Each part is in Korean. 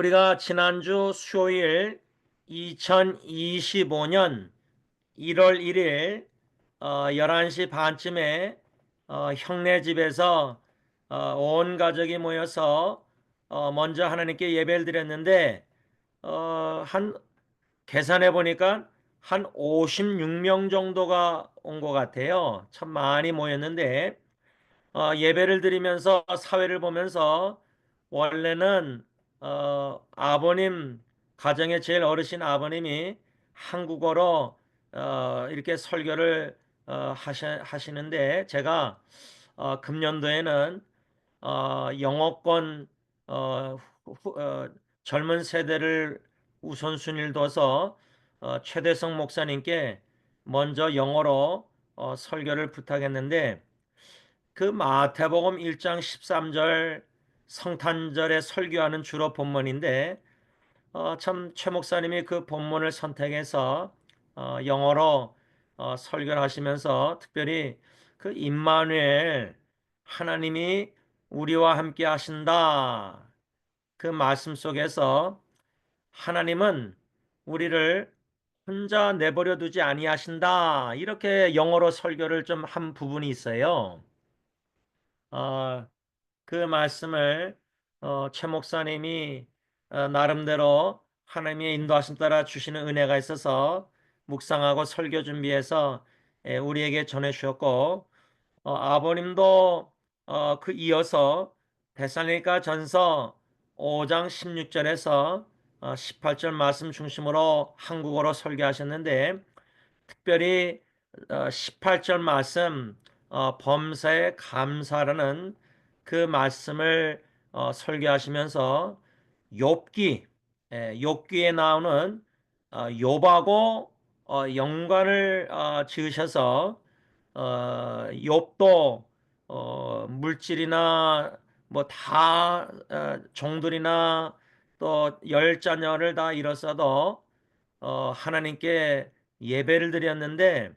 우리가 지난주 수요일 2025년 1월 1일 11시 반쯤에 형네 집에서 온 가족이 모여서 먼저 하나님께 예배를 드렸는데 한 계산해 보니까 한 56명 정도가 온 것 같아요. 참 많이 모였는데 예배를 드리면서 사회를 보면서 원래는 아버님 가정의 제일 어르신 아버님이 한국어로 이렇게 설교를 하시는데 제가 금년도에는 영어권 어, 젊은 세대를 우선순위를 둬서 최대성 목사님께 먼저 영어로 설교를 부탁했는데 그 마태복음 1장 13절 성탄절에 설교하는 주로 본문인데 참 최 목사님이 그 본문을 선택해서 영어로 설교를 하시면서 특별히 그 임마누엘 하나님이 우리와 함께 하신다 그 말씀 속에서 하나님은 우리를 혼자 내버려 두지 아니하신다 이렇게 영어로 설교를 좀 한 부분이 있어요. 어, 그 말씀을 최 목사님이 나름대로 하나님의 인도하심 따라 주시는 은혜가 있어서 묵상하고 설교 준비해서 우리에게 전해 주셨고 아버님도 그 이어서 데살로니가 전서 5장 16절에서 18절 말씀 중심으로 한국어로 설교하셨는데 특별히 18절 말씀 범사에 감사라는 그 말씀을 설교하시면서 욥기 욥기에 나오는 욥하고 연관을 지으셔서 욥도 물질이나 뭐 다 종들이나 또 열 자녀를 다 잃었어도 하나님께 예배를 드렸는데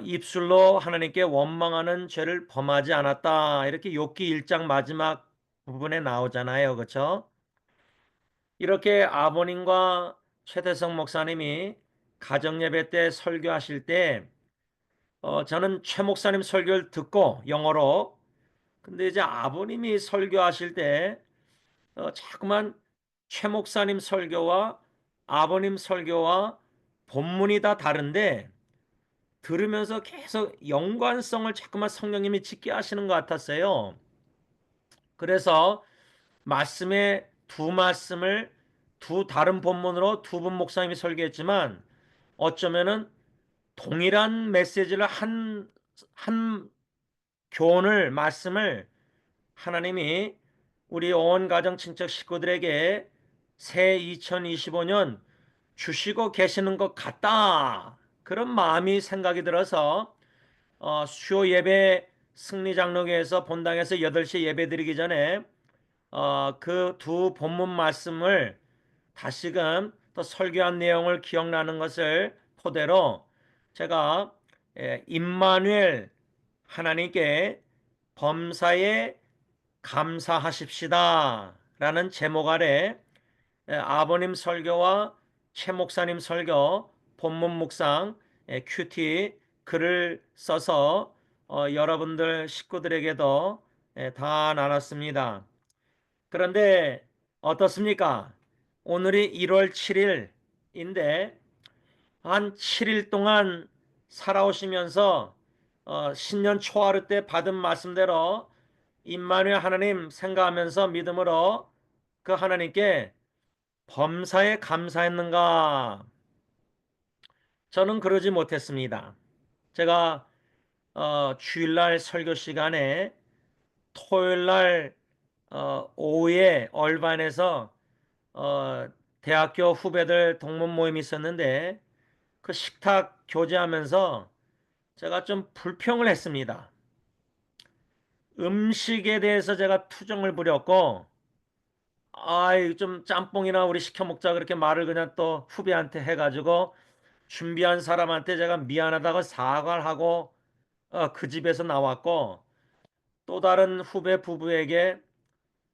입술로 하나님께 원망하는 죄를 범하지 않았다. 이렇게 욥기 1장 마지막 부분에 나오잖아요. 그렇죠? 이렇게 아버님과 최대성 목사님이 가정 예배 때 설교하실 때 저는 최 목사님 설교를 듣고 영어로 근데 이제 아버님이 설교하실 때 자꾸만 최 목사님 설교와 아버님 설교와 본문이 다 다른데 들으면서 계속 연관성을 자꾸만 성령님이 짓게 하시는 것 같았어요. 그래서 말씀의 두 말씀을 두 다른 본문으로 두 분 목사님이 설교했지만 어쩌면은 동일한 메시지를 한 교훈을 말씀을 하나님이 우리 온 가정 친척 식구들에게 새 2025년 주시고 계시는 것 같다. 그런 마음이 생각이 들어서 수요 예배 승리 장로교에서 본당에서 8시 예배 드리기 전에 그 두 본문 말씀을 다시금 또 설교한 내용을 기억나는 것을 토대로 제가 임마누엘 하나님께 범사에 감사하십시다 라는 제목 아래 아버님 설교와 최 목사님 설교 본문 묵상 큐티 글을 써서 여러분들 식구들에게도 다 나눴습니다. 그런데 어떻습니까? 오늘이 1월 7일인데 한 7일 동안 살아오시면서 신년 초하루 때 받은 말씀대로 임마누엘 하나님 생각하면서 믿음으로 그 하나님께 범사에 감사했는가? 저는 그러지 못했습니다. 제가 주일날 설교 시간에 토요일날 오후에 얼반에서 어, 대학교 후배들 동문 모임이 있었는데 그 식탁 교제하면서 제가 좀 불평을 했습니다. 음식에 대해서 제가 투정을 부렸고 아이 좀 짬뽕이나 우리 시켜 먹자 그렇게 말을 그냥 또 후배한테 해가지고 준비한 사람한테 제가 미안하다고 사과를 하고 그 집에서 나왔고 또 다른 후배 부부에게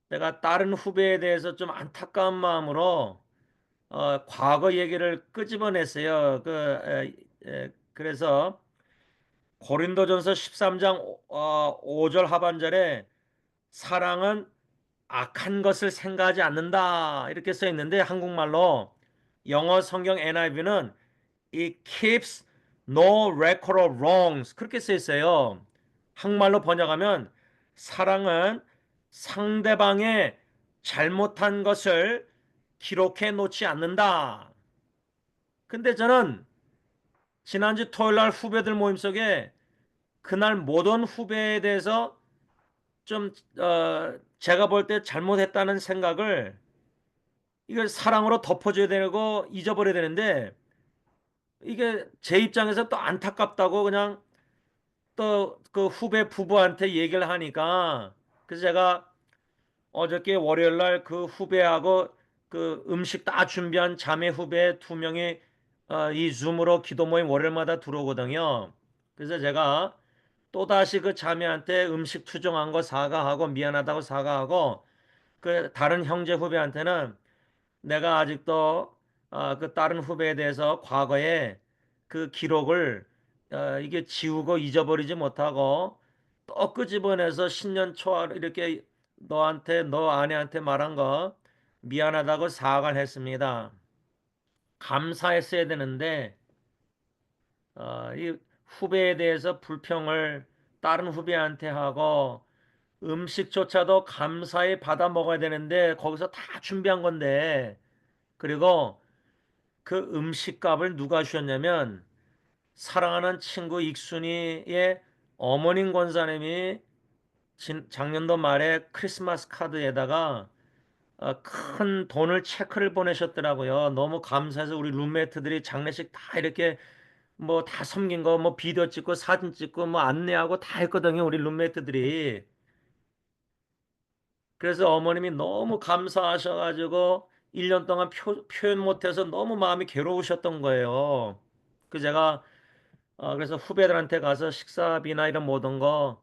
내가 다른 후배에 대해서 좀 안타까운 마음으로 과거 얘기를 끄집어냈어요. 그래서 고린도전서 13장 5절 하반절에 사랑은 악한 것을 생각하지 않는다 이렇게 써 있는데 한국말로 영어 성경 NIV는 It keeps no record of wrongs 그렇게 써 있어요. 한국말로 번역하면 사랑은 상대방의 잘못한 것을 기록해 놓지 않는다. 근데 저는 지난주 토요일 날 후배들 모임 속에 그날 모든 후배에 대해서 좀 제가 볼 때 잘못했다는 생각을 이걸 사랑으로 덮어줘야 되고 잊어버려야 되는데 이게 제 입장에서 또 안타깝다고 그냥 또 그 후배 부부한테 얘기를 하니까 그래서 제가 어저께 월요일 날 그 후배하고 그 음식 다 준비한 자매 후배 두 명이 이 줌으로 기도 모임 월요일마다 들어오거든요. 그래서 제가 또다시 그 자매한테 음식 투정한 거 사과하고 미안하다고 사과하고 그 다른 형제 후배한테는 내가 아직도 그 다른 후배에 대해서 과거에 그 기록을 이게 지우고 잊어버리지 못하고 또 끄집어내서 신년 초 이렇게 너한테 너 아내한테 말한 거 미안하다고 사과를 했습니다. 감사했어야 되는데 이 후배에 대해서 불평을 다른 후배한테 하고 음식조차도 감사히 받아 먹어야 되는데 거기서 다 준비한 건데 그리고 그 음식값을 누가 주셨냐면 사랑하는 친구 익순이의 어머님 권사님이 작년도 말에 크리스마스 카드에다가 큰 돈을 체크를 보내셨더라고요. 너무 감사해서 우리 룸메이트들이 장례식 다 이렇게 뭐 다 섬긴 거 뭐 비디오 찍고 사진 찍고 뭐 안내하고 다 했거든요. 우리 룸메이트들이. 그래서 어머님이 너무 감사하셔가지고 1년 동안 표현 못해서 너무 마음이 괴로우셨던 거예요. 그 제가 그래서 후배들한테 가서 식사비나 이런 모든 거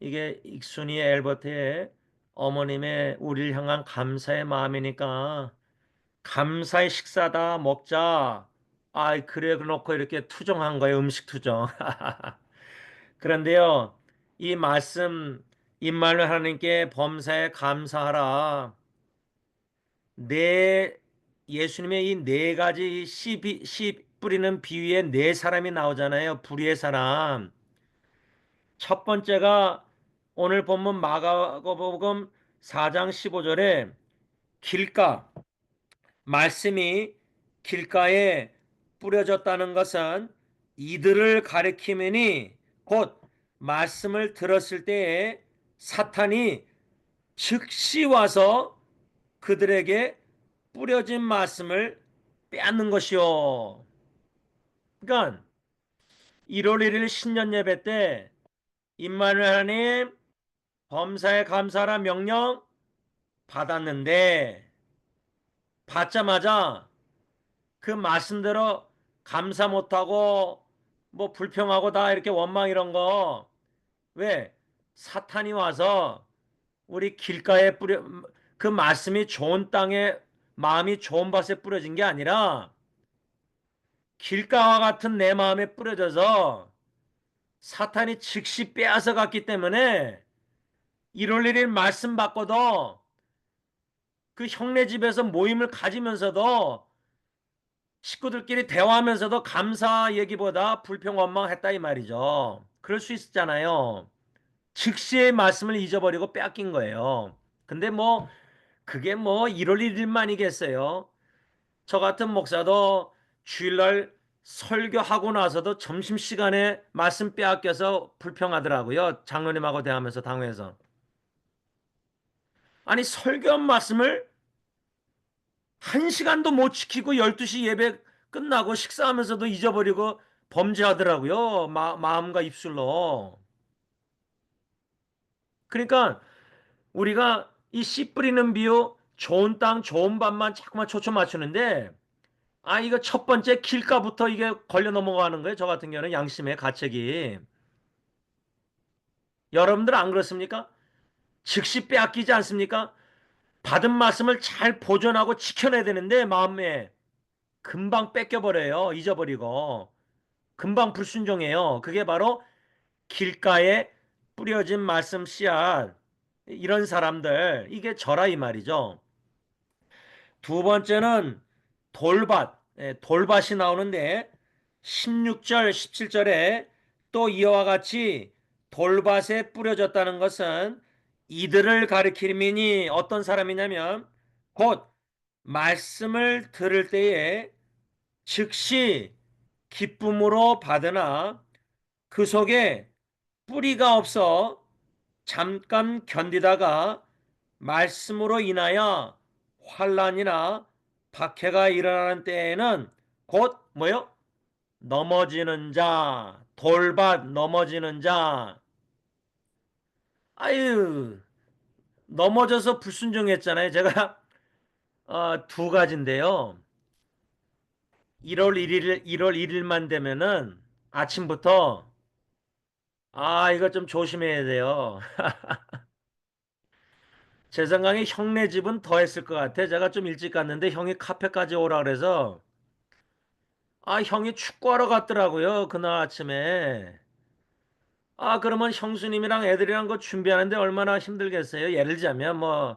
이게 익순이의 엘버트의 어머님의 우리를 향한 감사의 마음이니까 감사의 식사다 먹자. 아이 그래 놓고 이렇게 투정한 거예요. 음식 투정. 그런데요. 이 말씀 임말로 하나님께 범사에 감사하라. 네 예수님의 이 네 가지 씨 뿌리는 비유에 네 사람이 나오잖아요. 불의의 사람. 첫 번째가 오늘 본문 마가복음 4장 15절에 길가 말씀이 길가에 뿌려졌다는 것은 이들을 가리키매니 곧 말씀을 들었을 때에 사탄이 즉시 와서 그들에게 뿌려진 말씀을 빼앗는 것이요. 그러니까 1월 1일 신년 예배 때 임마누엘 하나님 범사에 감사하라 명령 받았는데 받자마자 그 말씀대로 감사 못하고 뭐 불평하고 다 이렇게 원망 이런 거 왜 사탄이 와서 우리 길가에 뿌려 그 말씀이 좋은 땅에 마음이 좋은 밭에 뿌려진 게 아니라 길가와 같은 내 마음에 뿌려져서 사탄이 즉시 빼앗아 갔기 때문에 1월 1일 말씀 받고도 그 형네 집에서 모임을 가지면서도 식구들끼리 대화하면서도 감사 얘기보다 불평 원망했다 이 말이죠. 그럴 수 있잖아요. 즉시의 말씀을 잊어버리고 빼앗긴 거예요. 근데 뭐 그게 뭐 1월 1일만이겠어요. 저 같은 목사도 주일날 설교하고 나서도 점심시간에 말씀 빼앗겨서 불평하더라고요. 장로님하고 대하면서 당회에서. 아니 설교한 말씀을 1시간도 못 지키고 12시 예배 끝나고 식사하면서도 잊어버리고 범죄하더라고요. 마음과 입술로. 그러니까 우리가 이 씨 뿌리는 비유 좋은 땅 좋은 밭만 자꾸만 초점 맞추는데 이거 첫 번째 길가부터 이게 걸려 넘어가는 거예요. 저 같은 경우는 양심의 가책이. 여러분들 안 그렇습니까? 즉시 빼앗기지 않습니까? 받은 말씀을 잘 보존하고 지켜내야 되는데 마음에 금방 뺏겨버려요. 잊어버리고. 금방 불순종해요. 그게 바로 길가에 뿌려진 말씀 씨앗. 이런 사람들, 이게 저라 이 말이죠. 두 번째는 돌밭, 돌밭이 나오는데 16절, 17절에 또 이와 같이 돌밭에 뿌려졌다는 것은 이들을 가리키미니 어떤 사람이냐면 곧 말씀을 들을 때에 즉시 기쁨으로 받으나 그 속에 뿌리가 없어 잠깐 견디다가 말씀으로 인하여 환란이나 박해가 일어나는 때에는 곧 뭐요? 넘어지는 자, 돌밭 넘어지는 자. 아유, 넘어져서 불순종했잖아요. 제가 두 가지인데요. 1월 1일만 되면은 아침부터 이거 좀 조심해야 돼요. 제 생각에 형네 집은 더 했을 것 같아. 제가 좀 일찍 갔는데 형이 카페까지 오라 그래서 형이 축구하러 갔더라고요. 그날 아침에. 그러면 형수님이랑 애들이랑 그 준비하는데 얼마나 힘들겠어요. 예를 들자면 뭐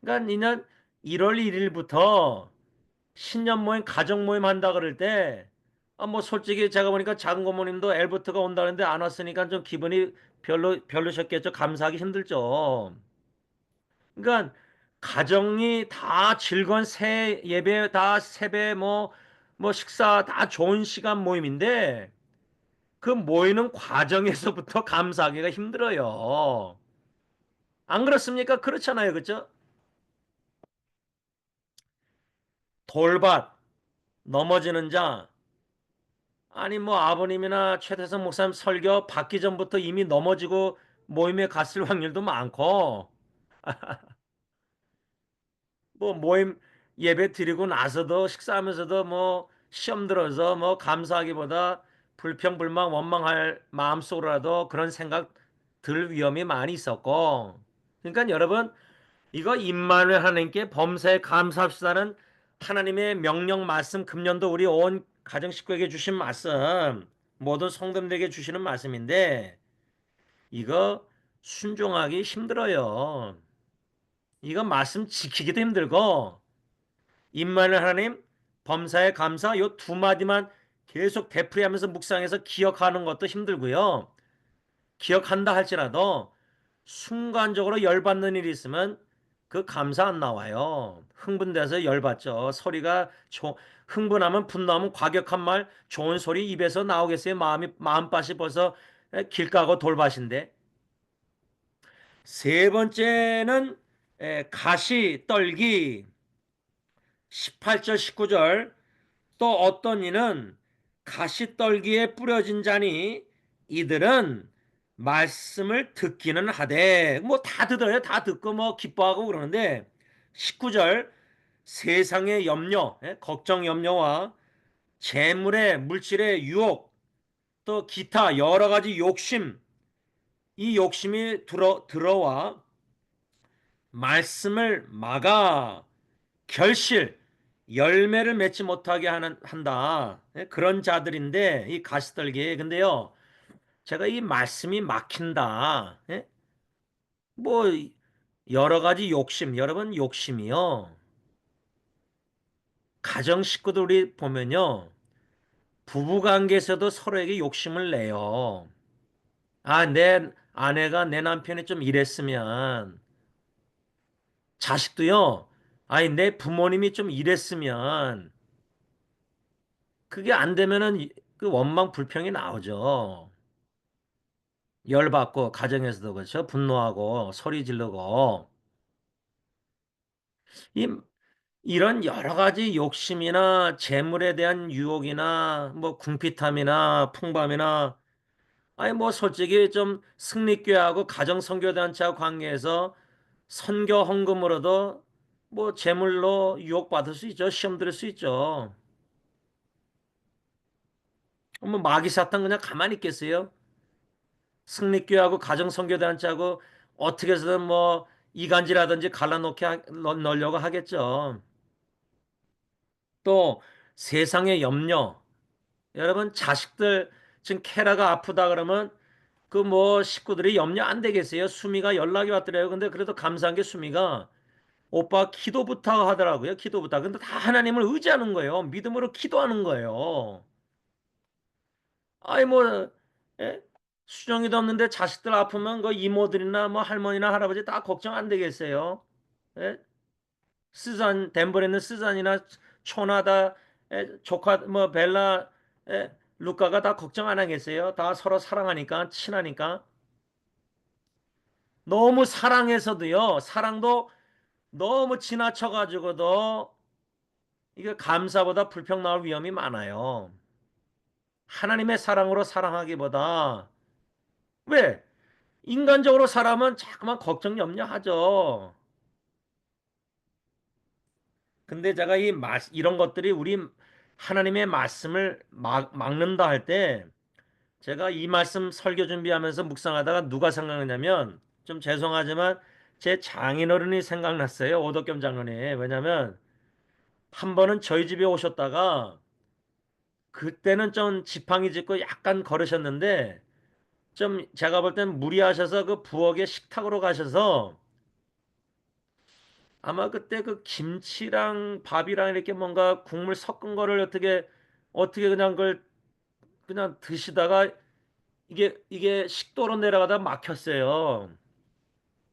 그러니까 이날 1월 1일부터 신년 모임, 가정 모임 한다 그럴 때 뭐 솔직히 제가 보니까 작은 고모님도 엘버트가 온다는데 안 왔으니까 좀 기분이 별로셨겠죠. 감사하기 힘들죠. 그러니까 가정이 다 즐거운 새 예배 다 세배 뭐 식사 다 좋은 시간 모임인데 그 모이는 과정에서부터 감사하기가 힘들어요. 안 그렇습니까? 그렇잖아요. 그죠? 돌밭 넘어지는 자 아니 뭐 아버님이나 최태성 목사님 설교 받기 전부터 이미 넘어지고 모임에 갔을 확률도 많고 뭐 모임 예배 드리고 나서도 식사하면서도 뭐 시험 들어서 뭐 감사하기보다 불평불만 원망할 마음속으로라도 그런 생각 들 위험이 많이 있었고 그러니까 여러분 이거 임마누엘 하나님께 범사에 감사합시다는 하나님의 명령 말씀 금년도 우리 온 가정 식구에게 주신 말씀 모든 성도들에게 주시는 말씀인데 이거 순종하기 힘들어요. 이거 말씀 지키기도 힘들고 임마누엘 하나님 범사에 감사 요 두 마디만 계속 되풀이하면서 묵상해서 기억하는 것도 힘들고요. 기억한다 할지라도 순간적으로 열받는 일이 있으면 그 감사 안 나와요. 흥분돼서 열받죠. 흥분하면 분노하면 과격한 말 좋은 소리 입에서 나오겠어요. 마음밭이 벌써 길 까고 돌밭인데. 세 번째는 가시 떨기 18절 19절 또 어떤 이는 가시떨기에 뿌려진 자니 이들은 말씀을 듣기는 하되 뭐 다 듣어요. 다 듣고 뭐 기뻐하고 그러는데 19절 세상의 염려, 걱정 염려와 재물의 물질의 유혹 또 기타 여러 가지 욕심 이 욕심이 들어와 말씀을 막아 결실 열매를 맺지 못하게 한다. 그런 자들인데 이 가시떨기 근데요 제가 이 말씀이 막힌다. 뭐 여러 가지 욕심 여러분 욕심이요 가정 식구들이 보면요 부부관계에서도 서로에게 욕심을 내요. 내 아내가 내 남편이 좀 이랬으면 자식도요 내 부모님이 좀 이랬으면 그게 안 되면은 그 원망 불평이 나오죠. 열받고 가정에서도 그렇죠. 분노하고 소리 지르고 이 이런 여러 가지 욕심이나 재물에 대한 유혹이나 뭐 궁핍함이나 풍밤이나 뭐 솔직히 좀 승리교회하고 가정선교단체하고 관계해서 선교 헌금으로도 뭐 재물로 유혹받을 수 있죠. 시험 들을 수 있죠. 뭐 마귀 사탄 그냥 가만히 있겠어요? 승리교회하고 가정선교단체하고 어떻게 해서든 뭐 이간질하든지 갈라놓게 넣으려고 하겠죠. 또 세상의 염려. 여러분 자식들 지금 케라가 아프다 그러면 그 뭐 식구들이 염려 안 되겠어요? 수미가 연락이 왔더래요. 근데 그래도 감사한 게 수미가 오빠 기도부터 하더라고요. 기도부터. 근데 다 하나님을 의지하는 거예요. 믿음으로 기도하는 거예요. 아이 뭐 예? 수정이도 없는데 자식들 아프면 그 이모들이나 뭐 할머니나 할아버지 다 걱정 안 되겠어요. 예? 스잔 덴버에 있는 스잔이나 초나다 조카 뭐 벨라 루카가 다 걱정 안 하겠어요. 다 서로 사랑하니까 친하니까. 너무 사랑해서도요. 사랑도 너무 지나쳐 가지고도 이게 감사보다 불평 나올 위험이 많아요. 하나님의 사랑으로 사랑하기보다 왜 인간적으로 사람은 자꾸만 걱정 염려하죠. 근데 제가 이런 것들이 우리 하나님의 말씀을 막는다 할 때 제가 이 말씀 설교 준비하면서 묵상하다가 누가 생각나냐면 좀 죄송하지만 제 장인어른이 생각났어요. 오덕겸 장로님. 왜냐면 한 번은 저희 집에 오셨다가 그때는 좀 지팡이 짚고 약간 걸으셨는데 좀 제가 볼 땐 무리하셔서 그 부엌에 식탁으로 가셔서 아마 그때 그 김치랑 밥이랑 이렇게 뭔가 국물 섞은 거를 어떻게 그냥 그걸 그냥 드시다가 이게 식도로 내려가다 막혔어요.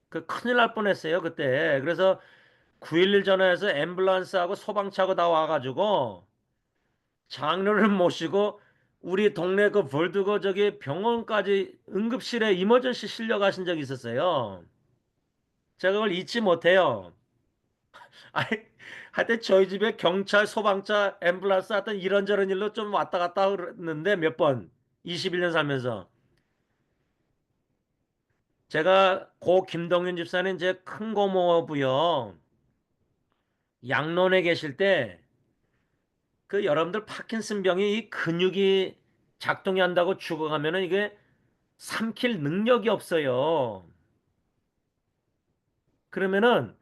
그 큰일 날 뻔했어요 그때. 그래서 911 전화해서 앰뷸런스하고 소방차고 다 와가지고 장로를 모시고 우리 동네 그 벌드거 저기 병원까지 응급실에 이머전시 실려 가신 적이 있었어요. 제가 그걸 잊지 못해요. 아니, 하여튼 저희 집에 경찰, 소방차, 앰뷸런스 하여튼 이런저런 일로 좀 왔다 갔다 그랬는데 몇 번. 21년 살면서. 제가 고 김동윤 집사는 이제 큰 고모부요. 양론에 계실 때 그 여러분들 파킨슨 병이 이 근육이 작동이 한다고 죽어가면은 이게 삼킬 능력이 없어요. 그러면은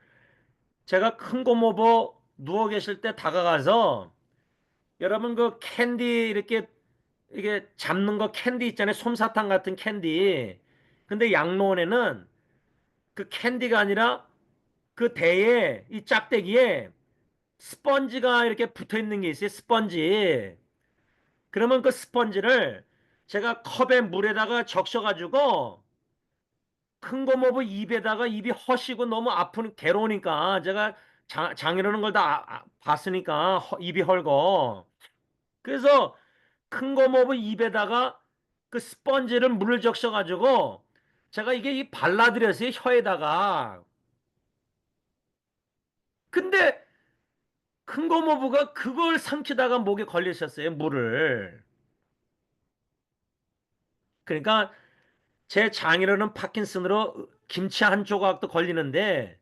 제가 큰 고모부 누워 계실 때 다가가서 여러분 그 캔디 이렇게 이게 잡는 거 캔디 있잖아요. 솜사탕 같은 캔디. 근데 양로원에는 그 캔디가 아니라 그 대에 이 짝대기에 스펀지가 이렇게 붙어 있는 게 있어요. 스펀지. 그러면 그 스펀지를 제가 컵에 물에다가 적셔가지고 큰 거 먹고 입에다가 입이 허시고 너무 아픈 괴로우니까 제가 장이라는 걸 다 봤으니까 입이 헐고 그래서 큰 거 먹고 입에다가 그 스펀지를 물을 적셔가지고 제가 이게 발라드렸어요 혀에다가. 근데 큰 고모부가 그걸 삼키다가 목에 걸리셨어요 물을. 그러니까 제 장인어른 파킨슨으로 김치 한 조각도 걸리는데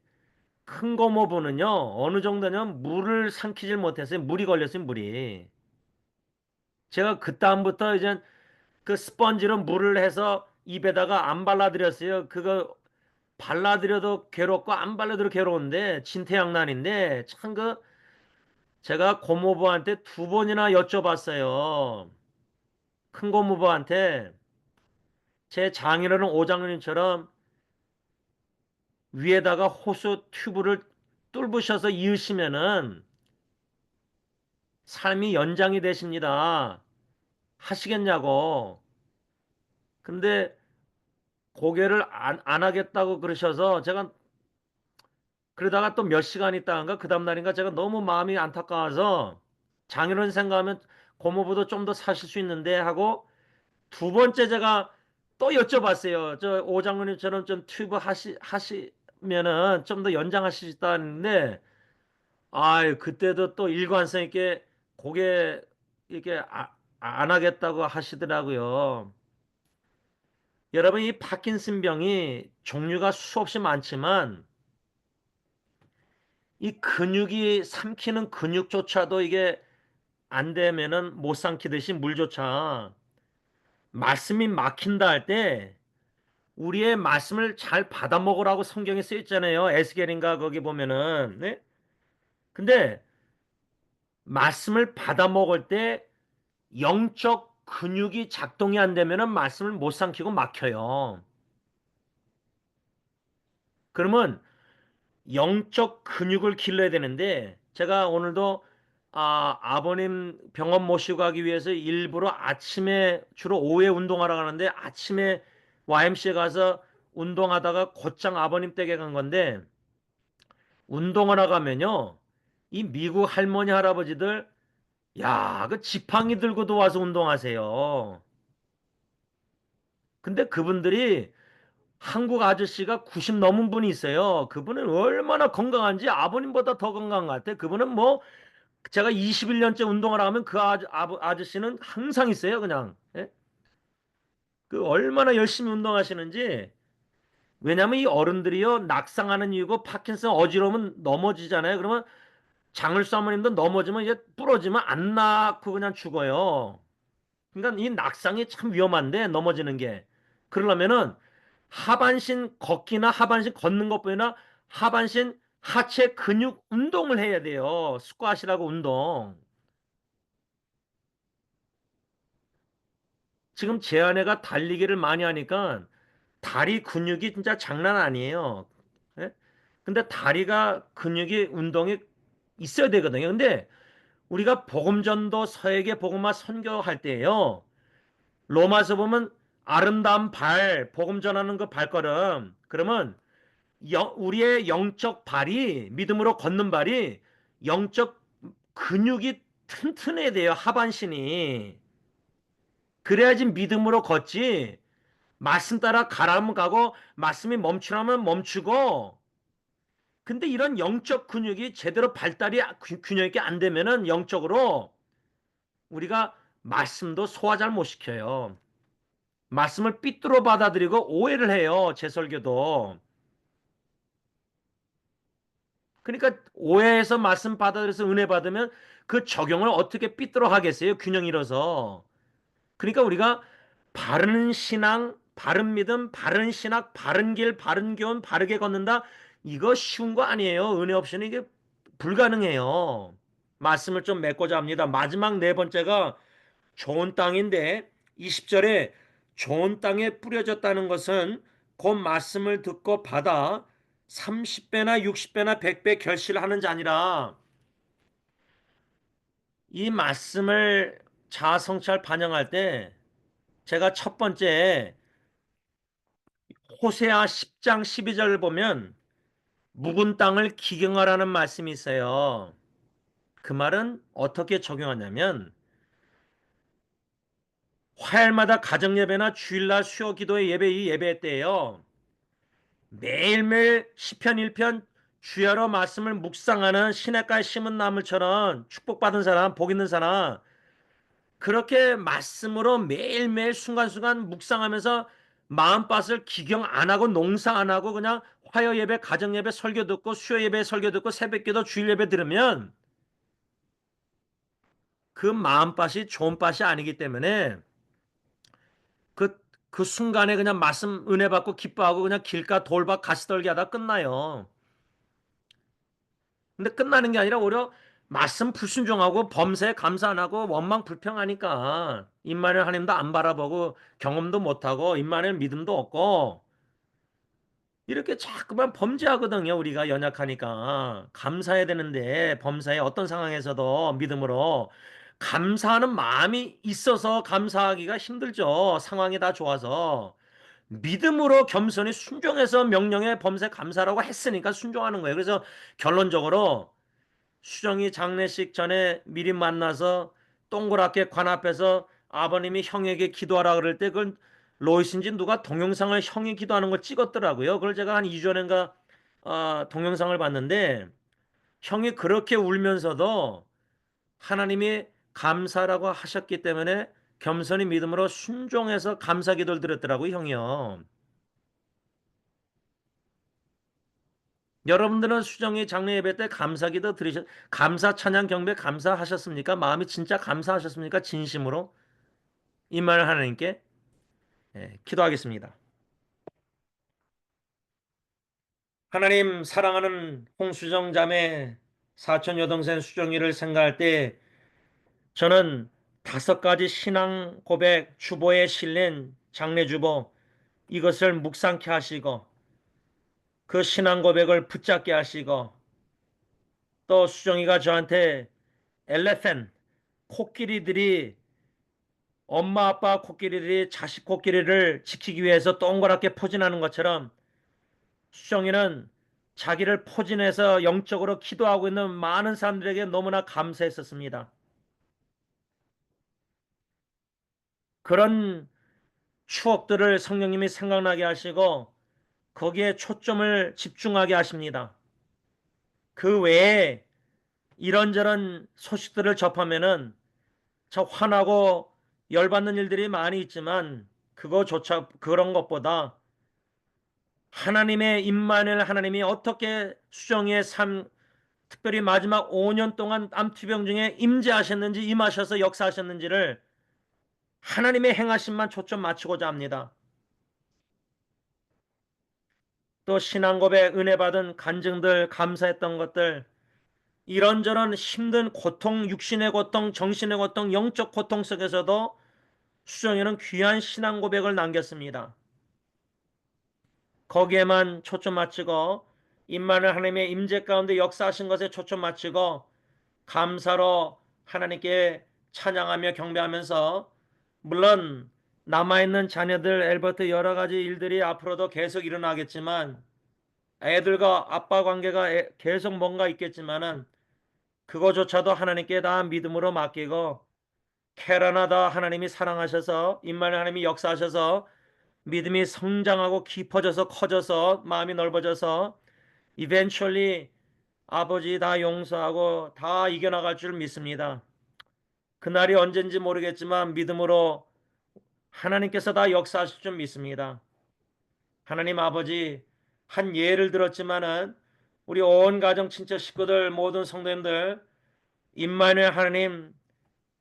큰 고모부는요 어느 정도냐면 물을 삼키질 못했어요. 물이 걸렸어요 물이. 제가 그다음부터 이제 그 스펀지로 물을 해서 입에다가 안 발라드렸어요. 그거 발라드려도 괴롭고 안 발라드려도 괴로운데 진퇴양난인데 참 그 제가 고모부한테 두 번이나 여쭤봤어요. 큰 고모부한테 제 장인어른 오장님처럼 위에다가 호수 튜브를 뚫으셔서 이으시면은 삶이 연장이 되십니다. 하시겠냐고. 근데 고개를 안 하겠다고 그러셔서 제가 그러다가 또 몇 시간 있다가 그 다음날인가 제가 너무 마음이 안타까워서 장인어른 생각하면 고모부도 좀 더 사실 수 있는데 하고 두 번째 제가 또 여쭤봤어요. 저 오장로님처럼 좀 튜브 하시면은 좀 더 연장하실 수 있다는데 아 그때도 또 일관성 있게 고개 이렇게 안 하겠다고 하시더라고요. 여러분 이 파킨슨 병이 종류가 수없이 많지만 이 근육이 삼키는 근육조차도 이게 안 되면은 못 삼키듯이 물조차 말씀이 막힌다 할 때 우리의 말씀을 잘 받아 먹으라고 성경에 쓰여 있잖아요. 에스겔인가 거기 보면은. 네? 근데 말씀을 받아 먹을 때 영적 근육이 작동이 안 되면은 말씀을 못 삼키고 막혀요. 그러면 영적 근육을 길러야 되는데 제가 오늘도 아버님 병원 모시고 가기 위해서 일부러 아침에 주로 오후에 운동하러 가는데 아침에 YMCA 가서 운동하다가 곧장 아버님 댁에 간 건데 운동하러 가면요. 이 미국 할머니 할아버지들 야, 그 지팡이 들고도 와서 운동하세요. 근데 그분들이 한국 아저씨가 90 넘은 분이 있어요. 그분은 얼마나 건강한지 아버님보다 더 건강한 것 같아요. 그분은 뭐 제가 21년째 운동을 하면 그 아저씨는 항상 있어요. 그냥. 예? 그 얼마나 열심히 운동하시는지. 왜냐면 이 어른들이요 낙상하는 이유고 파킨슨 어지러우면 넘어지잖아요. 그러면 장을수 어머님도 넘어지면 이제 부러지면 안 낫고 그냥 죽어요. 그러니까 이 낙상이 참 위험한데 넘어지는 게. 그러려면은 하반신 걷기나 하반신 걷는 것보다나 하반신 하체 근육 운동을 해야 돼요. 스쿼시라고 운동. 지금 제 아내가 달리기를 많이 하니까 다리 근육이 진짜 장난 아니에요. 예? 근데 다리가 근육이 운동이 있어야 되거든요. 근데 우리가 복음전도 서에게 복음화 선교할 때에요. 로마서 보면 아름다운 발, 복음 전하는 그 발걸음. 그러면 우리의 영적 발이 믿음으로 걷는 발이 영적 근육이 튼튼해야 돼요. 하반신이. 그래야지 믿음으로 걷지. 말씀 따라 가라면 가고 말씀이 멈추라면 멈추고. 근데 이런 영적 근육이 제대로 발달이 균형 있게 안 되면은 영적으로 우리가 말씀도 소화 잘 못 시켜요. 말씀을 삐뚤어 받아들이고 오해를 해요. 제 설교도. 그러니까 오해해서 말씀 받아들여서 은혜 받으면 그 적용을 어떻게 삐뚤어 하겠어요? 균형 잃어서. 그러니까 우리가 바른 신앙, 바른 믿음, 바른 신학, 바른 길, 바른 교훈, 바르게 걷는다. 이거 쉬운 거 아니에요. 은혜 없이는 이게 불가능해요. 말씀을 좀 맺고자 합니다. 마지막 네 번째가 좋은 땅인데 20절에 좋은 땅에 뿌려졌다는 것은 곧 말씀을 듣고 받아 30배나 60배나 100배 결실하는 자니라. 이 말씀을 자아성찰 반영할 때 제가 첫 번째 호세아 10장 12절을 보면 묵은 땅을 기경하라는 말씀이 있어요. 그 말은 어떻게 적용하냐면 화요일마다 가정예배나 주일날 수요 기도의 예배 이 예배 때예요. 매일매일 시편 1편 주야로 말씀을 묵상하는 시냇가에 심은 나물처럼 축복받은 사람, 복 있는 사람 그렇게 말씀으로 매일매일 순간순간 묵상하면서 마음밭을 기경 안 하고 농사 안 하고 그냥 화요 예배, 가정 예배 설교 듣고 수요 예배 설교 듣고 새벽기도 주일 예배 들으면 그 마음밭이 좋은 밭이 아니기 때문에 그, 그 순간에 그냥 말씀 은혜 받고 기뻐하고 그냥 길가 돌밭 가시떨기 하다 끝나요. 근데 끝나는 게 아니라 오히려 말씀 불순종하고 범사에 감사 안 하고 원망 불평하니까 임마누엘 하나님도 안 바라보고 경험도 못하고 임마누엘 믿음도 없고 이렇게 자꾸만 범죄하거든요. 우리가 연약하니까 감사해야 되는데 범사에 어떤 상황에서도 믿음으로 감사하는 마음이 있어서 감사하기가 힘들죠. 상황이 다 좋아서 믿음으로 겸손히 순종해서 명령에 범사에 감사라고 했으니까 순종하는 거예요. 그래서 결론적으로 수정이 장례식 전에 미리 만나서 동그랗게 관 앞에서 아버님이 형에게 기도하라 그럴 때 그건 로이스인지 누가 동영상을 형이 기도하는 걸 찍었더라고요. 그걸 제가 한 2주 전인가 동영상을 봤는데 형이 그렇게 울면서도 하나님이 감사라고 하셨기 때문에 겸손히 믿음으로 순종해서 감사 기도를 드렸더라고요, 형이요. 여러분들은 수정이 장례 예배 때 감사기도 감사 찬양 경배 감사하셨습니까? 마음이 진짜 감사하셨습니까? 진심으로 이 말을 하나님께 기도하겠습니다. 하나님 사랑하는 홍수정 자매, 사촌 여동생 수정이를 생각할 때 저는 5가지 신앙 고백 주보에 실린 장례 주보, 이것을 묵상케 하시고 그 신앙 고백을 붙잡게 하시고, 또 수정이가 저한테 엘레펜, 코끼리들이, 엄마 아빠 코끼리들이 자식 코끼리를 지키기 위해서 동그랗게 포진하는 것처럼 수정이는 자기를 포진해서 영적으로 기도하고 있는 많은 사람들에게 너무나 감사했었습니다. 그런 추억들을 성령님이 생각나게 하시고 거기에 초점을 집중하게 하십니다. 그 외에 이런저런 소식들을 접하면은 저 화나고 열받는 일들이 많이 있지만, 그거조차, 그런 것보다 하나님의 임마누엘 하나님이 어떻게 수정의 삶, 특별히 마지막 5년 동안 암투병 중에 임재하셨는지, 임하셔서 역사하셨는지를 하나님의 행하심만 초점 맞추고자 합니다. 또 신앙 고백, 은혜 받은 간증들, 감사했던 것들, 이런저런 힘든 고통, 육신의 고통, 정신의 고통, 영적 고통 속에서도 수정이는 귀한 신앙 고백을 남겼습니다. 거기에만 초점 맞추고 임마누엘 하나님의 임재 가운데 역사하신 것에 초점 맞추고 감사로 하나님께 찬양하며 경배하면서, 물론 남아있는 자녀들, 엘버트 여러 가지 일들이 앞으로도 계속 일어나겠지만, 애들과 아빠 관계가 계속 뭔가 있겠지만은 그거조차도 하나님께 다 믿음으로 맡기고, 캐라나 다 하나님이 사랑하셔서, 임마누엘 하나님이 역사하셔서 믿음이 성장하고 깊어져서 커져서 마음이 넓어져서 eventually 아버지 다 용서하고 다 이겨나갈 줄 믿습니다. 그날이 언젠지 모르겠지만 믿음으로 하나님께서 다 역사하실 줄 믿습니다. 하나님 아버지, 한 예를 들었지만은 우리 온 가정 친척 식구들 모든 성도님들 임마누엘 하나님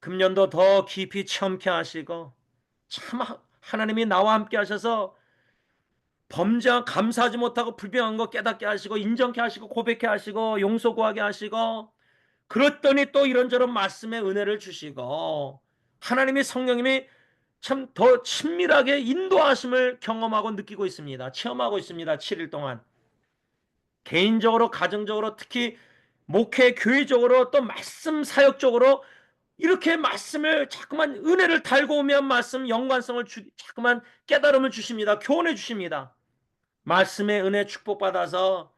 금년도 더 깊이 체험케 하시고, 참 하나님이 나와 함께 하셔서 범죄한 감사하지 못하고 불평한 거 깨닫게 하시고, 인정케 하시고, 고백케 하시고, 용서 구하게 하시고, 그랬더니 또 이런저런 말씀의 은혜를 주시고, 하나님이, 성령님이 참 더 친밀하게 인도하심을 경험하고 느끼고 있습니다. 체험하고 있습니다. 7일 동안 개인적으로, 가정적으로, 특히 목회 교회적으로, 또 말씀 사역적으로 이렇게 말씀을 자꾸만, 은혜를 달고 오면 말씀 연관성을 자꾸만 깨달음을 주십니다. 교훈해 주십니다. 말씀의 은혜 축복받아서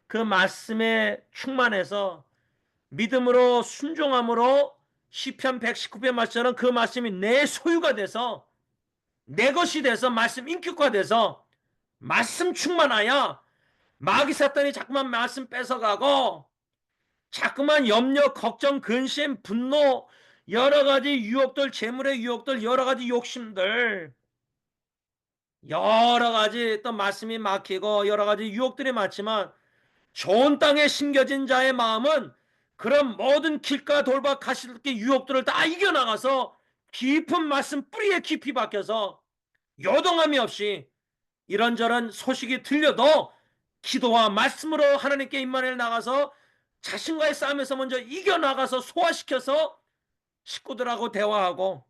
그 말씀에 충만해서 믿음으로 순종함으로 시편 119편 말씀처럼 그 말씀이 내 소유가 돼서, 내 것이 돼서, 말씀 인격화돼서 말씀 충만하여 마귀 사탄이 자꾸만 말씀 뺏어가고 자꾸만 염려, 걱정, 근심, 분노, 여러 가지 유혹들, 재물의 유혹들, 여러 가지 욕심들, 여러 가지 또 말씀이 막히고 여러 가지 유혹들이 많지만, 좋은 땅에 심겨진 자의 마음은 그런 모든 길가 돌박 가시득기 유혹들을 다 이겨나가서 깊은 말씀 뿌리에 깊이 박혀서 요동함이 없이 이런저런 소식이 들려도 기도와 말씀으로 하나님께 임마누엘 나가서 자신과의 싸움에서 먼저 이겨나가서 소화시켜서 식구들하고 대화하고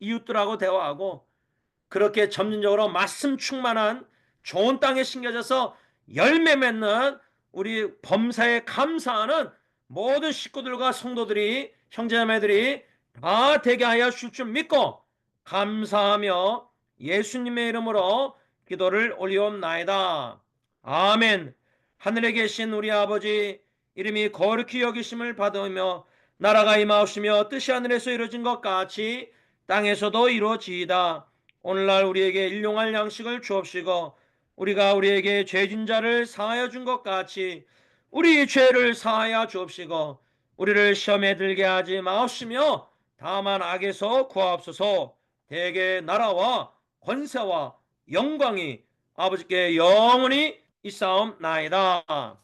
이웃들하고 대화하고, 그렇게 점진적으로 말씀 충만한 좋은 땅에 심겨져서 열매 맺는 우리 범사에 감사하는 모든 식구들과 성도들이, 형제자매들이 다 되게 하여 주실 줄 믿고 감사하며 예수님의 이름으로 기도를 올리옵나이다. 아멘. 하늘에 계신 우리 아버지, 이름이 거룩히 여기심을 받으며 나라가 임하옵시며 뜻이 하늘에서 이루어진 것 같이 땅에서도 이루어지이다. 오늘날 우리에게 일용할 양식을 주옵시고 우리가 우리에게 죄진 자를 사하여 준 것 같이 우리 죄를 사하여 주옵시고 우리를 시험에 들게 하지 마옵시며 다만 악에서 구하옵소서. 대개 나라와 권세와 영광이 아버지께 영원히 있사옵나이다.